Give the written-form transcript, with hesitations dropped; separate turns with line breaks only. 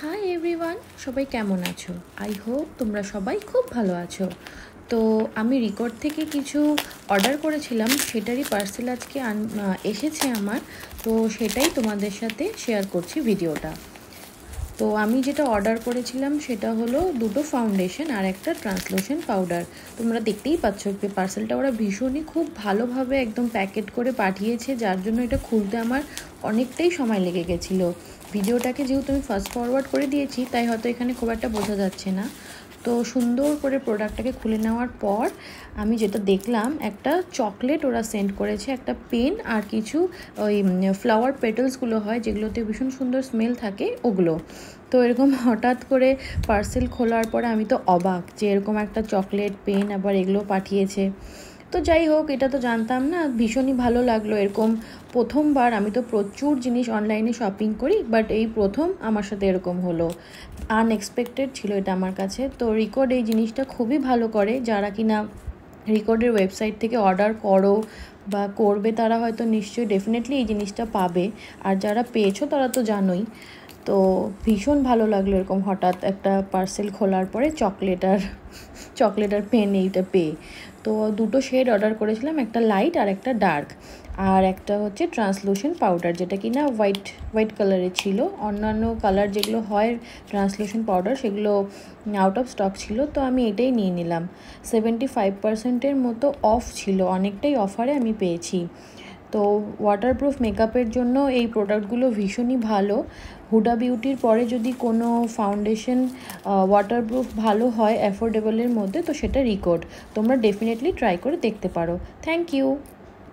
Hi everyone, সবাই কেমন আছো? আই হোপ তোমরা সবাই খুব ভালো আছো। তো আমি রিকর্ড থেকে কিছু অর্ডার করেছিলাম, সেটারই পার্সেল আজকে এসেছে আমার। তো সেটাই তোমাদের সাথে শেয়ার করছি ভিডিওটা। তো আমি যেটা অর্ডার করেছিলাম সেটা হলো দুটো ফাউন্ডেশন আর একটা ট্রান্সলুসেন্ট পাউডার। তোমরা দেখতেই পাচ্ছ পার্সেলটা ওরা ভীষণই খুব ভালোভাবে একদম প্যাকেট করে পাঠিয়েছে, যার জন্য এটা খুলতে আমার অনেকটাই সময় লেগে গেছিলো। ভিডিওটাকে যেহেতু আমি ফাস্ট ফরওয়ার্ড করে দিয়েছি, তাই হয়তো এখানে খুব একটা বোঝা যাচ্ছে না। তো সুন্দর করে প্রোডাক্টটাকে খুলে নেওয়ার পর আমি যেটা দেখলাম, একটা চকলেট ওরা সেন্ড করেছে, একটা পেন আর কিছু ওই ফ্লাওয়ার পেটালসগুলো হয় যেগুলোতে ভীষণ সুন্দর স্মেল থাকে, ওগুলো। তো এরকম হঠাৎ করে পার্সেল খোলার পরে আমি তো অবাক যে এরকম একটা চকলেট, পেন আবার এগুলো পাঠিয়েছে। তো যাই হোক, এটা তো জানতাম না, ভীষণই ভালো লাগলো। এরকম প্রথমবার, আমি তো প্রচুর জিনিস অনলাইনে শপিং করি, বাট এই প্রথম আমার সাথে এরকম হলো। আনএক্সপেক্টেড ছিল এটা আমার কাছে। তো রিকর্ড এই জিনিসটা খুবই ভালো করে। যারা কিনা রিকর্ডের ওয়েবসাইট থেকে অর্ডার করো বা করবে, তারা হয়তো নিশ্চয়ই ডেফিনেটলি এই জিনিসটা পাবে। আর যারা পেয়েছো তারা তো জানোই। তো ভীষণ ভালো লাগলো এরকম হঠাৎ একটা পার্সেল খোলার পরে চকলেট আর পেন এইটা পেয়ে। তো দুটো শেড অর্ডার করেছিলাম, একটা লাইট আর একটা ডার্ক, আর একটা হচ্ছে ট্রান্সলুসেন্ট পাউডার, যেটা কিনা হোয়াইট কালারের ছিল। অন্যান্য কালার যেগুলো হয় ট্রান্সলুসেন্ট পাউডার, সেগুলো আউট অফ স্টক ছিল। তো আমি এটাই নিয়ে নিলাম। 75%-এর মতো অফ ছিল, অনেকটাই অফারে আমি পেয়েছি। তো ওয়াটারপ্রুফ মেকআপের জন্য এই প্রোডাক্টগুলো ভীষণই ভালো। হুডা বিউটির পরে যদি কোনো ফাউন্ডেশন ওয়াটারপ্রুফ ভালো হয় অ্যাফোর্ডেবলের মধ্যে, তো সেটা রিকর্ড। তোমরা ডেফিনেটলি ট্রাই করে দেখতে পারো। Thank you.